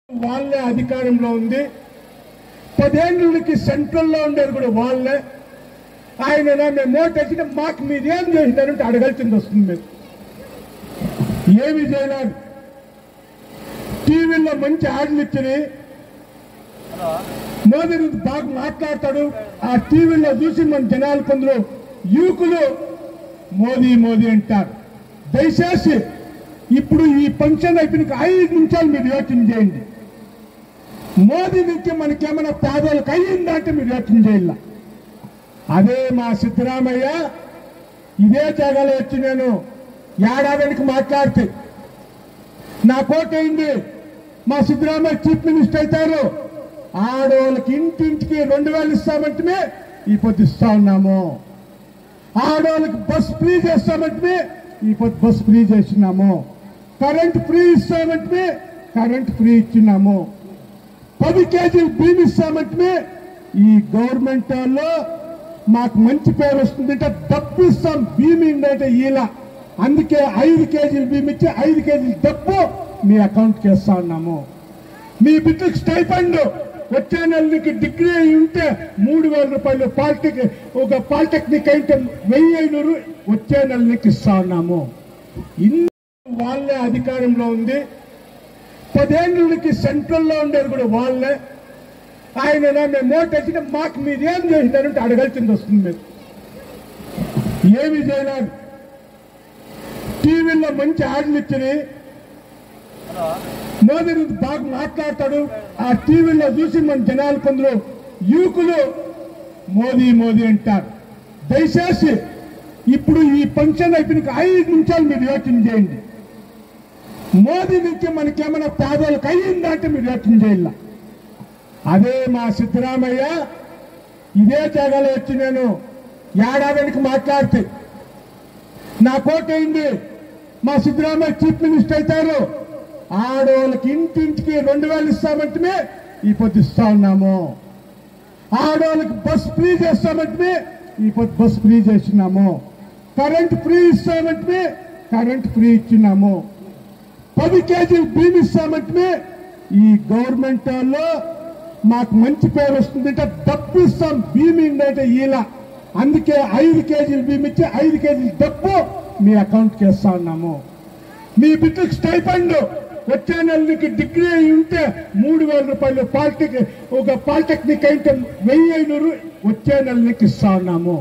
వాళ్ళే అధికారంలో ఉంది. 10 ఏళ్ళకి సెంట్రల్లో ఉండేది కూడా వాళ్ళే. ఆయన మేము ఓటేసిన మాకు మీరేం చేసినారంటే అడగాల్సింది వస్తుంది. మీరు ఏమి చేయలేదు. టీవీలో మంచి యాడ్లు ఇచ్చి మోదీ బాగా మాట్లాడతాడు. ఆ టీవీలో చూసి మన జనాలు కొందరు యువకులు మోదీ మోదీ అంటారు. దయచేసి ఇప్పుడు ఈ ఫంక్షన్ అయిపోయిన 5 నిమిషాలు మీరు యోచన చేయండి. మోదీ నుంచి మనకేమైనా పేదలకు అయ్యిందా అంటే మీరు యోచన చేయాల. అదే మా సిద్ధరామయ్య ఇదే జాగాలో వచ్చి నేను ఏడాదికి మాట్లాడితే నా కోటైంది. మా సిద్ధరామయ్య చీఫ్ మినిస్టర్ అవుతారు. ఆడవాళ్ళకి ఇంటింటికి 2000 ఇస్తామంటే ఈ పొద్దు ఇస్తా ఉన్నాము. ఆడవాళ్ళకి బస్ ఫ్రీ చేస్తామంటే ఈ పొద్దు బస్ ఫ్రీ చేస్తున్నాము. కరెంట్ ఫ్రీ ఇస్తామంటే కరెంట్ ఫ్రీ ఇచ్చినాము. 10 కేజీలు బియ్యం ఇస్తామంటే ఈ గవర్నమెంట్ లో మాకు మంచి పేరు వస్తుందంటే డబ్బు ఇస్తాం. బియ్యం ఏంటంటే ఇలా అందుకే 5 కేజీలు బియ్యం ఇచ్చి 5 కేజీలు డబ్బు మీ అకౌంట్కి వేస్తా ఉన్నాము. మీ బిడ్డకు స్టైఫండ్ వచ్చే నెలకి డిగ్రీ అయి ఉంటే 3000 రూపాయలు, పాలిటెక్నిక్ అయితే 1500 వచ్చే నెలకి ఇస్తా ఉన్నాము. వాళ్ళే అధికారంలో ఉంది. 10 ఏళ్ళకి సెంట్రల్లో ఉండేది కూడా వాళ్ళే. ఆయన మేము ఓటేసిన మాకు మీరేం చేసినారంటే అడగాల్సింది వస్తుంది. మీరు ఏమి చేయలేదు. టీవీలో మంచి యాడ్లు ఇచ్చి మోదీ బాగా మాట్లాడతాడు. ఆ టీవీలో చూసి మన జనాలు కొందరు యువకులు మోదీ మోదీ అంటారు. దయచేసి ఇప్పుడు ఈ ఫంక్షన్ అయిపోయిన 5 నిమిషాలు మీరు యోచన చేయండి. మోదీ నుంచి మనకేమైనా పేదలకు అయ్యిందా అంటే మీరు యోచన చేయాల. అదే మా సిద్ధరామయ్య ఇదే జాగాలో వచ్చి నేను ఏడాదికి మాట్లాడితే నా కోటైంది. మా సిద్ధరామయ్య చీఫ్ మినిస్టర్ అవుతారు. ఆడవాళ్ళకి ఇంటింటికి 2000 ఇస్తామంటే ఈ పొద్దు ఇస్తా ఉన్నాము. ఆడవాళ్ళకి బస్ ఫ్రీ చేస్తామంటే ఈ పొద్దు బస్ ఫ్రీ చేస్తున్నాము. కరెంట్ ఫ్రీ ఇస్తామంటే కరెంట్ ఫ్రీ ఇచ్చినాము. 10 కేజీలు బియ్యం ఇస్తామంటే ఈ గవర్నమెంట్ లో మాకు మంచి పేరు వస్తుందంటే డబ్బు ఇస్తాం. బియ్యం ఏంటంటే ఇలా అందుకే 5 కేజీలు బియ్యం ఇచ్చి 5 కేజీలు డబ్బు మీ అకౌంట్కి వేస్తా ఉన్నాము. మీ బిడ్డకు స్టైఫండ్ వచ్చే నెలకి డిగ్రీ అయి ఉంటే 3000 రూపాయలు, పాలిటెక్నిక్ అయితే 1500 వచ్చే నెలకి ఇస్తా ఉన్నాము.